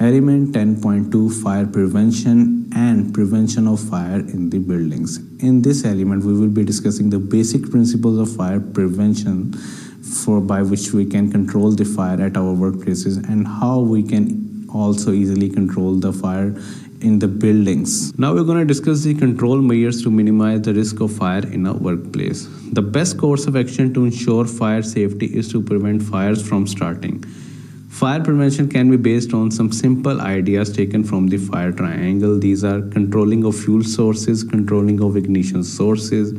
Element 10.2 Fire Prevention and Prevention of Fire in the Buildings. In this element, we will be discussing the basic principles of fire prevention by which we can control the fire at our workplaces and how we can also easily control the fire in the buildings. Now we're going to discuss the control measures to minimize the risk of fire in a workplace. The best course of action to ensure fire safety is to prevent fires from starting. Fire prevention can be based on some simple ideas taken from the fire triangle. These are controlling of fuel sources, controlling of ignition sources,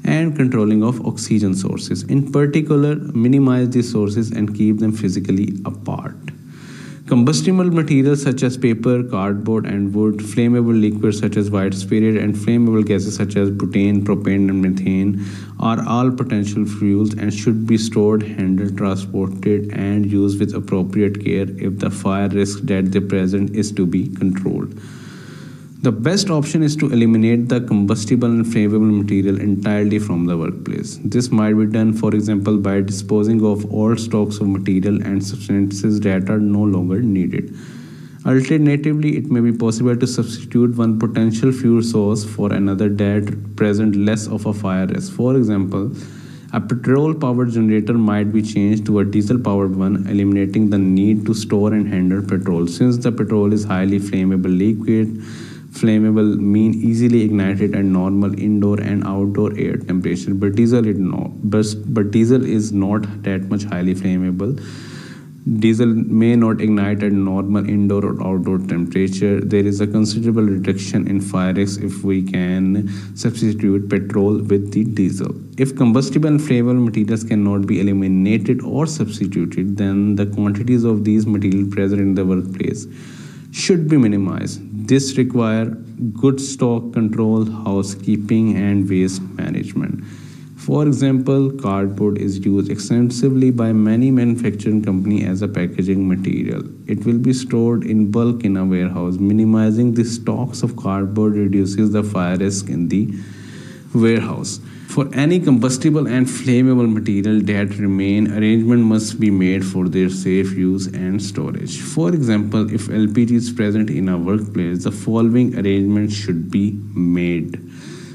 and controlling of oxygen sources. In particular, minimize these sources and keep them physically apart. Combustible materials such as paper, cardboard, and wood, flammable liquids such as white spirit, and flammable gases such as butane, propane, and methane are all potential fuels and should be stored, handled, transported, and used with appropriate care if the fire risk that they present is to be controlled. The best option is to eliminate the combustible and flammable material entirely from the workplace. This might be done, for example, by disposing of all stocks of material and substances that are no longer needed. Alternatively, it may be possible to substitute one potential fuel source for another that presents less of a fire risk. For example, a petrol-powered generator might be changed to a diesel-powered one, eliminating the need to store and handle petrol. Since the petrol is highly flammable liquid, flammable mean easily ignited at normal indoor and outdoor air temperature, but diesel is not that much highly flammable. Diesel may not ignite at normal indoor or outdoor temperature. There is a considerable reduction in fire risk if we can substitute petrol with the diesel. If combustible and flammable materials cannot be eliminated or substituted, then the quantities of these materials present in the workplace should be minimized. This requires good stock control, housekeeping, and waste management. For example, cardboard is used extensively by many manufacturing companies as a packaging material. It will be stored in bulk in a warehouse. Minimizing the stocks of cardboard reduces the fire risk in the warehouse. For any combustible and flammable material that remain, arrangement must be made for their safe use and storage. For example, if LPG is present in a workplace, the following arrangements should be made.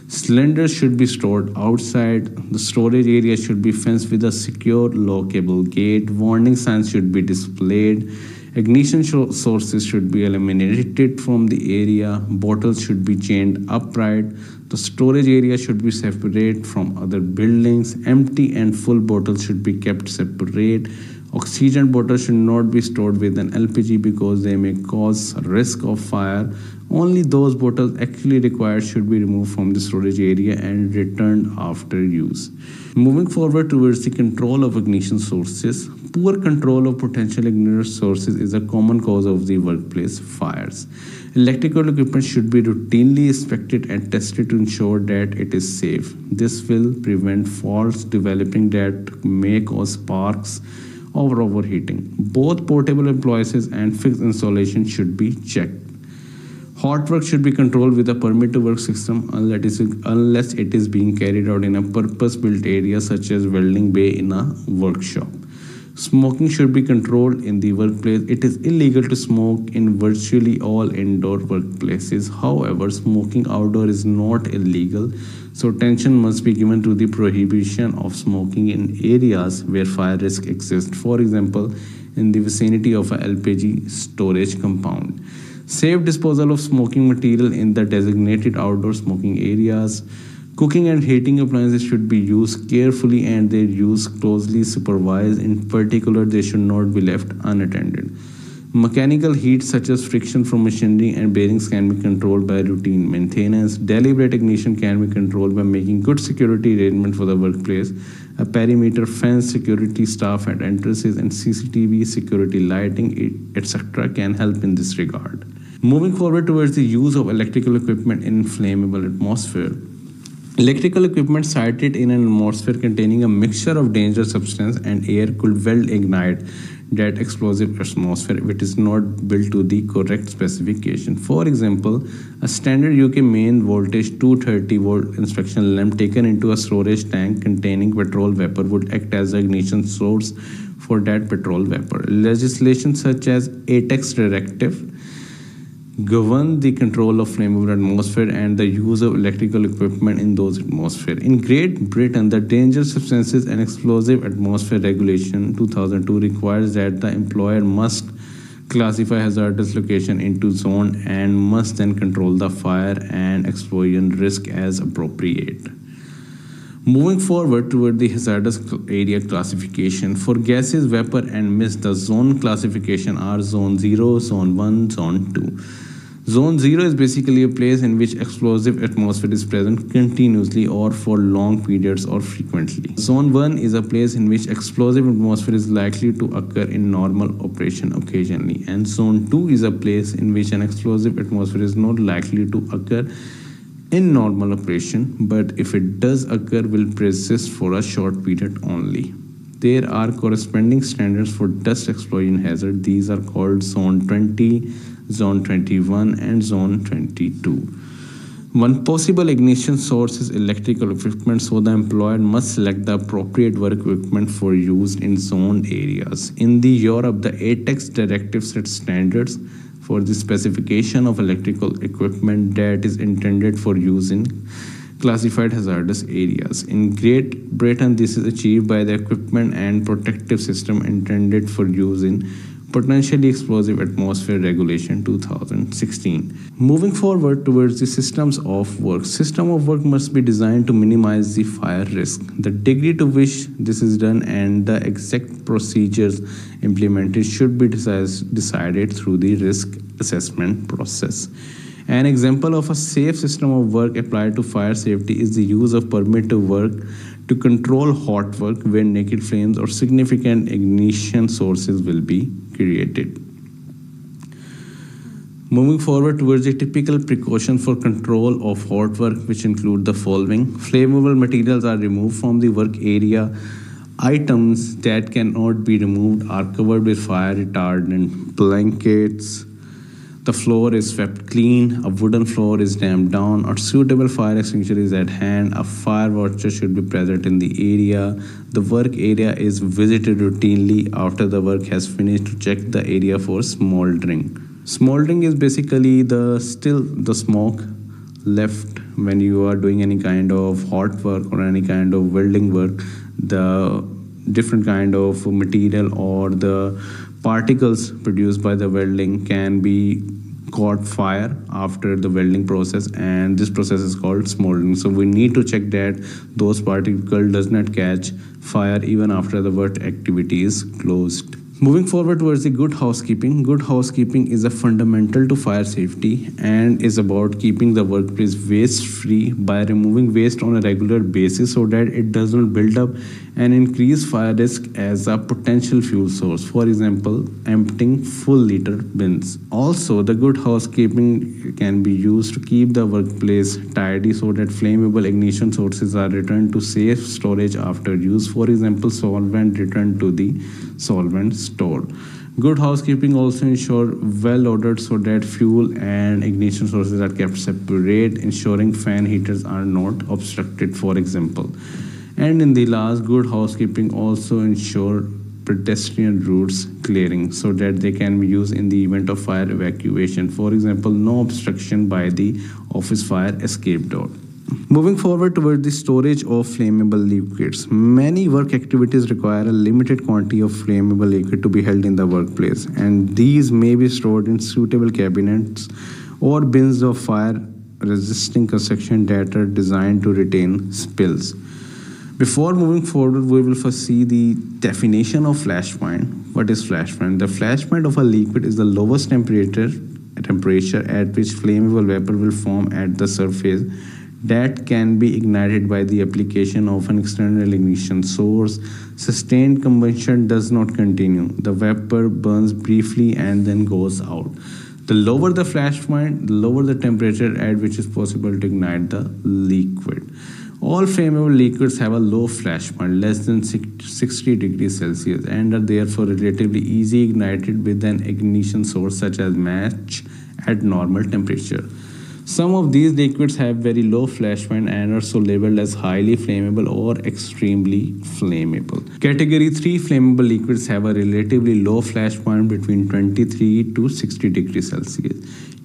Cylinders should be stored outside. The storage area should be fenced with a secure lockable gate. Warning signs should be displayed. Ignition sources should be eliminated from the area. Bottles should be chained upright. The storage area should be separate from other buildings. Empty and full bottles should be kept separate. Oxygen bottles should not be stored with an LPG because they may cause risk of fire. Only those bottles actually required should be removed from the storage area and returned after use. Moving forward towards the control of ignition sources, poor control of potential ignition sources is a common cause of the workplace fires. Electrical equipment should be routinely inspected and tested to ensure that it is safe. This will prevent faults developing that may cause sparks or overheating. Both portable appliances and fixed installation should be checked. Hot work should be controlled with a permit to work system unless it is being carried out in a purpose-built area such as welding bay in a workshop. Smoking should be controlled in the workplace. It is illegal to smoke in virtually all indoor workplaces. However, smoking outdoor is not illegal, so attention must be given to the prohibition of smoking in areas where fire risk exists. For example, in the vicinity of a LPG storage compound. Safe disposal of smoking material in the designated outdoor smoking areas. Cooking and heating appliances should be used carefully and their use closely supervised. In particular, they should not be left unattended. Mechanical heat such as friction from machinery and bearings can be controlled by routine maintenance. Deliberate ignition can be controlled by making good security arrangements for the workplace. A perimeter fence, security staff at entrances, and CCTV security lighting, etc. can help in this regard. Moving forward towards the use of electrical equipment in flammable atmosphere. Electrical equipment sited in an atmosphere containing a mixture of dangerous substance and air could well ignite that explosive atmosphere if it is not built to the correct specification. For example, a standard UK main voltage 230 volt inspection lamp taken into a storage tank containing petrol vapor would act as an ignition source for that petrol vapor. Legislation such as ATEX directive govern the control of flammable atmosphere and the use of electrical equipment in those atmosphere. In Great Britain, the Dangerous Substances and Explosive Atmosphere Regulation 2002 requires that the employer must classify hazardous location into zone and must then control the fire and explosion risk as appropriate. Moving forward toward the hazardous area classification, for gases, vapor, and mist, the zone classification are Zone 0, Zone 1, Zone 2. Zone 0 is basically a place in which explosive atmosphere is present continuously or for long periods or frequently. Zone 1 is a place in which explosive atmosphere is likely to occur in normal operation occasionally. And Zone 2 is a place in which an explosive atmosphere is not likely to occur in normal operation, but if it does occur, will persist for a short period only. There are corresponding standards for dust explosion hazard. These are called Zone 20, Zone 21, and Zone 22. One possible ignition source is electrical equipment, so the employer must select the appropriate work equipment for use in zoned areas. In the Europe, the ATEX directive sets standards for the specification of electrical equipment that is intended for use in classified hazardous areas. In Great Britain, this is achieved by the equipment and protective system intended for use in Potentially Explosive Atmosphere Regulation 2016. Moving forward towards the systems of work. System of work must be designed to minimize the fire risk. The degree to which this is done and the exact procedures implemented should be decided through the risk assessment process. An example of a safe system of work applied to fire safety is the use of permitted work to control hot work where naked flames or significant ignition sources will be created. Moving forward towards the typical precaution for control of hot work, which include the following. Flammable materials are removed from the work area. Items that cannot be removed are covered with fire retardant blankets. The floor is swept clean, a wooden floor is damped down, a suitable fire extinguisher is at hand, a fire watcher should be present in the area. The work area is visited routinely after the work has finished to check the area for smoldering. Smoldering is basically the smoke left when you are doing any kind of hot work or any kind of welding work. The different kind of material or the particles produced by the welding can be caught fire after the welding process, and this process is called smoldering. So we need to check that those particles does not catch fire even after the work activity is closed. Moving forward towards the good housekeeping. Good housekeeping is a fundamental to fire safety and is about keeping the workplace waste free by removing waste on a regular basis so that it does not build up and increase fire risk as a potential fuel source. For example, emptying full liter bins. Also, the good housekeeping can be used to keep the workplace tidy so that flammable ignition sources are returned to safe storage after use. For example, solvent returned to the solvent store. Good housekeeping also ensure well ordered so that fuel and ignition sources are kept separate, ensuring fan heaters are not obstructed, for example. And in the last, good housekeeping also ensure pedestrian routes clearing so that they can be used in the event of fire evacuation. For example, no obstruction by the office fire escape door. Moving forward toward the storage of flammable liquids. Many work activities require a limited quantity of flammable liquid to be held in the workplace, and these may be stored in suitable cabinets or bins of fire-resisting construction that are designed to retain spills. Before moving forward, we will first see the definition of flash point. What is flash point? The flash point of a liquid is the lowest temperature at which flammable vapor will form at the surface that can be ignited by the application of an external ignition source. Sustained combustion does not continue. The vapor burns briefly and then goes out. The lower the flash point, the lower the temperature at which is possible to ignite the liquid. All flammable liquids have a low flash point, less than 60 degrees Celsius, and are therefore relatively easy ignited with an ignition source such as match at normal temperature. Some of these liquids have very low flash point and are so labeled as highly flammable or extremely flammable. Category 3 flammable liquids have a relatively low flash point between 23 to 60 degrees Celsius.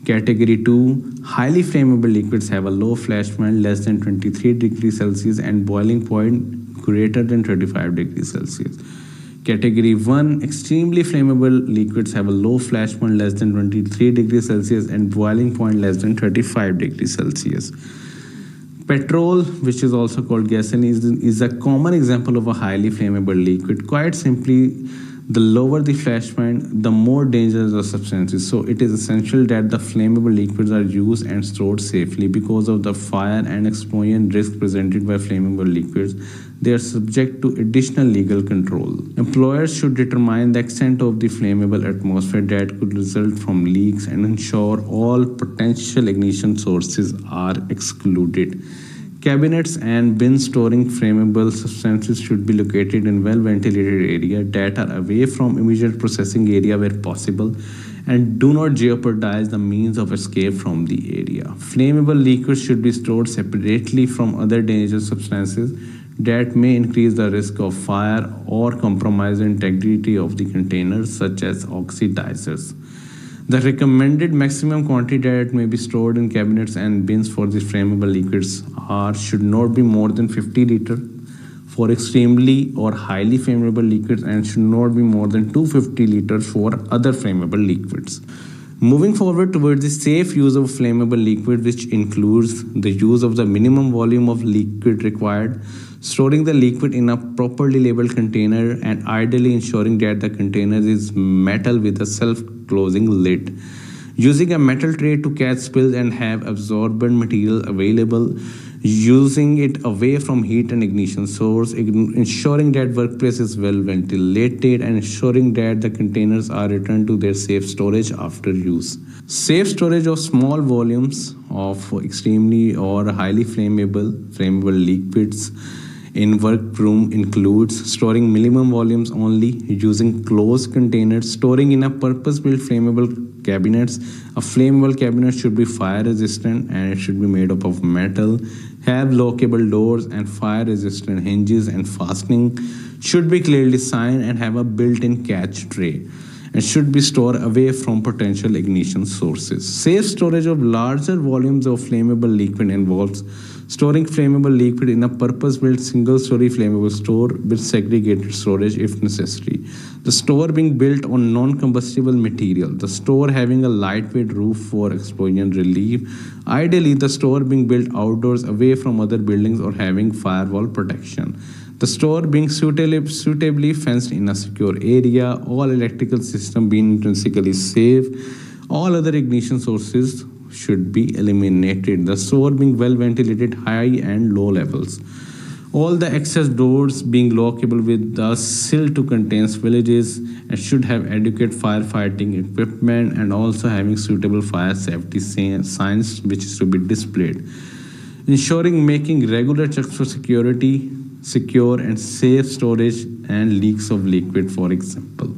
Category 2 highly flammable liquids have a low flash point less than 23 degrees Celsius and boiling point greater than 35 degrees Celsius. Category 1 extremely flammable liquids have a low flash point less than 23 degrees Celsius and boiling point less than 35 degrees Celsius. Petrol, which is also called gasoline, is a common example of a highly flammable liquid. Quite simply, the lower the flash point, the more dangerous the substances. So it is essential that the flammable liquids are used and stored safely. Because of the fire and explosion risk presented by flammable liquids, they are subject to additional legal control. Employers should determine the extent of the flammable atmosphere that could result from leaks and ensure all potential ignition sources are excluded. Cabinets and bins storing flammable substances should be located in well-ventilated areas that are away from immediate processing area where possible and do not jeopardize the means of escape from the area. Flammable liquids should be stored separately from other dangerous substances that may increase the risk of fire or compromise the integrity of the containers, such as oxidizers. The recommended maximum quantity that may be stored in cabinets and bins for these flammable liquids should not be more than 50 liters for extremely or highly flammable liquids and should not be more than 250 liters for other flammable liquids. Moving forward towards the safe use of flammable liquid, which includes the use of the minimum volume of liquid required, storing the liquid in a properly labeled container, and ideally ensuring that the container is metal with a self-closing lid. Using a metal tray to catch spills and have absorbent material available, using it away from heat and ignition source, ensuring that workplace is well ventilated, and ensuring that the containers are returned to their safe storage after use. Safe storage of small volumes of extremely or highly flammable liquids in workroom includes storing minimum volumes only, using closed containers, storing in a purpose-built flammable cabinets. A flammable cabinet should be fire resistant and it should be made up of metal, have lockable doors and fire resistant hinges, and fastening should be clearly signed and have a built-in catch tray, and should be stored away from potential ignition sources. Safe storage of larger volumes of flammable liquid involves storing flammable liquid in a purpose-built single-story flammable store with segregated storage if necessary. The store being built on non-combustible material. The store having a lightweight roof for explosion relief. Ideally, the store being built outdoors away from other buildings or having firewall protection. The store being suitably fenced in a secure area. All electrical system being intrinsically safe. All other ignition sources should be eliminated. The store being well ventilated, high and low levels. All the access doors being lockable with the sill to contain spillages, and should have adequate firefighting equipment and also having suitable fire safety signs which is to be displayed. Ensuring making regular checks for security, secure and safe storage and leaks of liquid, for example.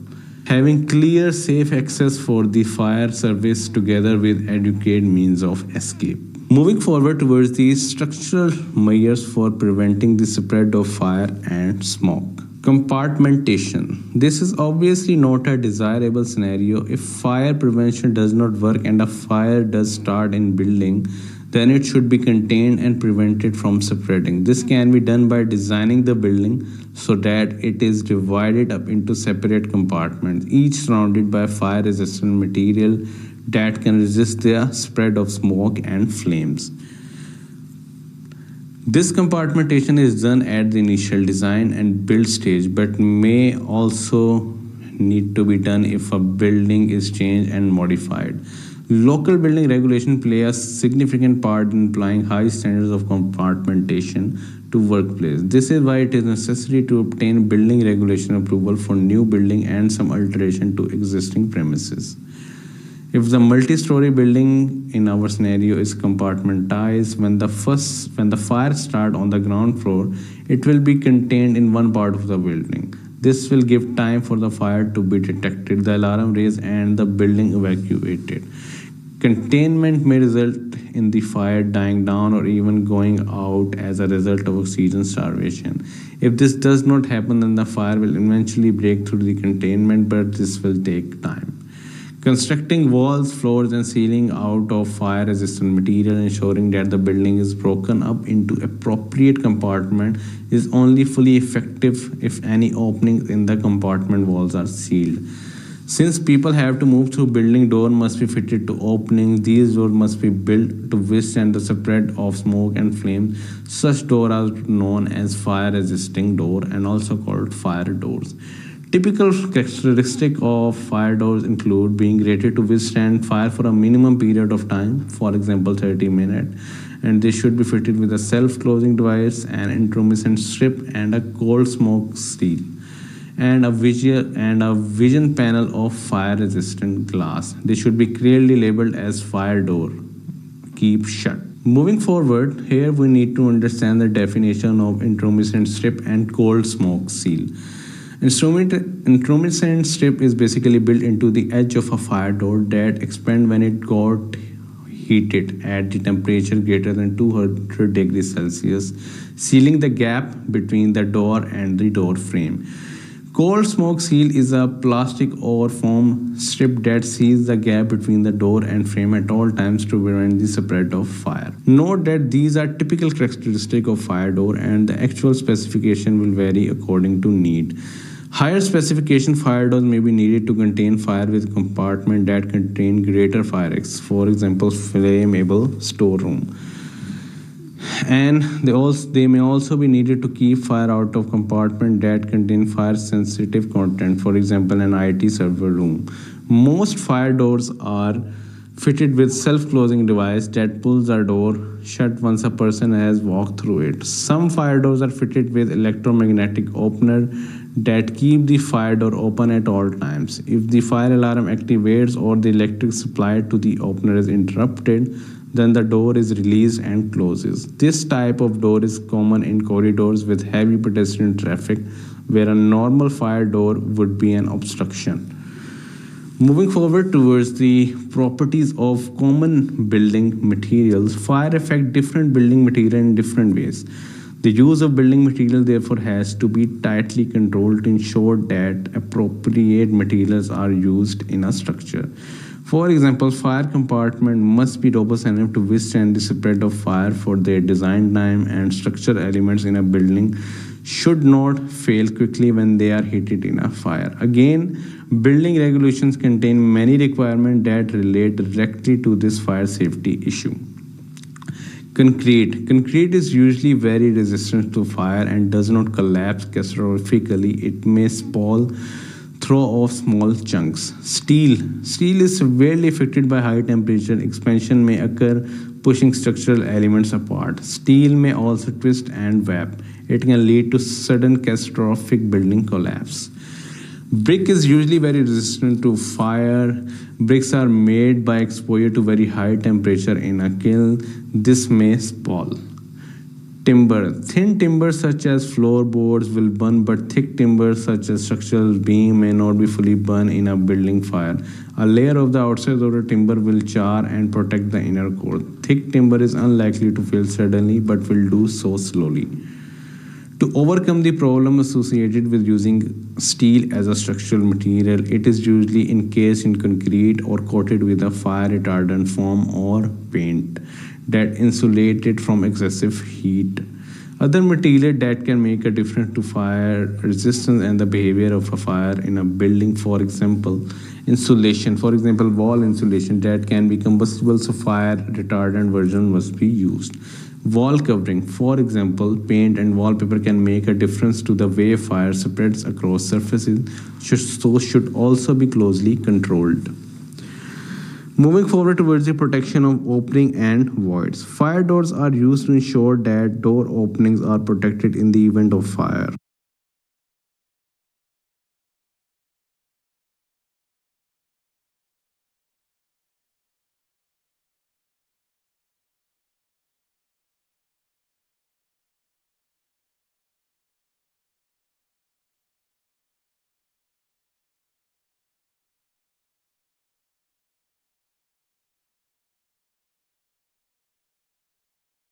Having clear, safe access for the fire service together with adequate means of escape. Moving forward towards the structural measures for preventing the spread of fire and smoke. Compartmentation. This is obviously not a desirable scenario. If fire prevention does not work and a fire does start in building, then it should be contained and prevented from spreading. This can be done by designing the building so that it is divided up into separate compartments, each surrounded by fire-resistant material that can resist the spread of smoke and flames. This compartmentation is done at the initial design and build stage, but may also need to be done if a building is changed and modified. Local building regulations play a significant part in applying high standards of compartmentation to workplace. This is why it is necessary to obtain building regulation approval for new building and some alteration to existing premises. If the multi-story building in our scenario is compartmentized, when the fire starts on the ground floor, it will be contained in one part of the building. This will give time for the fire to be detected, the alarm raised, and the building evacuated. Containment may result in the fire dying down or even going out as a result of oxygen starvation. If this does not happen, then the fire will eventually break through the containment, but this will take time. Constructing walls, floors, and ceiling out of fire resistant material, ensuring that the building is broken up into appropriate compartments, is only fully effective if any openings in the compartment walls are sealed. Since people have to move through building, door must be fitted to openings. These doors must be built to withstand the spread of smoke and flames. Such doors are known as fire resisting door and also called fire doors. Typical characteristics of fire doors include being rated to withstand fire for a minimum period of time, for example 30 minutes, and they should be fitted with a self-closing device, an intermittent strip, and a cold smoke seal, and a vision panel of fire resistant glass. They should be clearly labeled as fire door, keep shut. Moving forward, here we need to understand the definition of intermittent strip and cold smoke seal. Intermittent strip is basically built into the edge of a fire door that expands when it got heated at the temperature greater than 200 degrees Celsius, sealing the gap between the door and the door frame. Cold smoke seal is a plastic or foam strip that seals the gap between the door and frame at all times to prevent the spread of fire. Note that these are typical characteristics of fire door and the actual specification will vary according to need. Higher specification fire doors may be needed to contain fire with compartments that contain greater fire risks, for example, flammable storeroom. And they may also be needed to keep fire out of compartments that contain fire-sensitive content, for example, an IT server room. Most fire doors are fitted with self-closing device that pulls the door shut once a person has walked through it. Some fire doors are fitted with electromagnetic opener that keep the fire door open at all times. If the fire alarm activates or the electric supply to the opener is interrupted, then the door is released and closes. This type of door is common in corridors with heavy pedestrian traffic, where a normal fire door would be an obstruction. Moving forward towards the properties of common building materials, fire affect different building material in different ways. The use of building material therefore has to be tightly controlled to ensure that appropriate materials are used in a structure. For example, fire compartment must be robust enough to withstand the spread of fire for their design time, and structural elements in a building should not fail quickly when they are heated in a fire. Again, building regulations contain many requirements that relate directly to this fire safety issue. Concrete is usually very resistant to fire and does not collapse catastrophically. It may fall throw off small chunks. Steel is severely affected by high temperature. Expansion may occur, pushing structural elements apart. Steel may also twist and warp. It can lead to sudden catastrophic building collapse. Brick is usually very resistant to fire. Bricks are made by exposure to very high temperature in a kiln. This may spoil. Timber. Thin timber such as floorboards will burn, but thick timber such as structural beam may not be fully burned in a building fire. A layer of the outside of the timber will char and protect the inner core. Thick timber is unlikely to fail suddenly, but will do so slowly. To overcome the problem associated with using steel as a structural material, it is usually encased in concrete or coated with a fire retardant foam or paint that insulate it from excessive heat. Other materials that can make a difference to fire resistance and the behavior of a fire in a building, for example, insulation. For example, wall insulation that can be combustible, so fire retardant version must be used. Wall covering, for example, paint and wallpaper can make a difference to the way fire spreads across surfaces, so should also be closely controlled. Moving forward towards the protection of opening and voids. Fire doors are used to ensure that door openings are protected in the event of fire.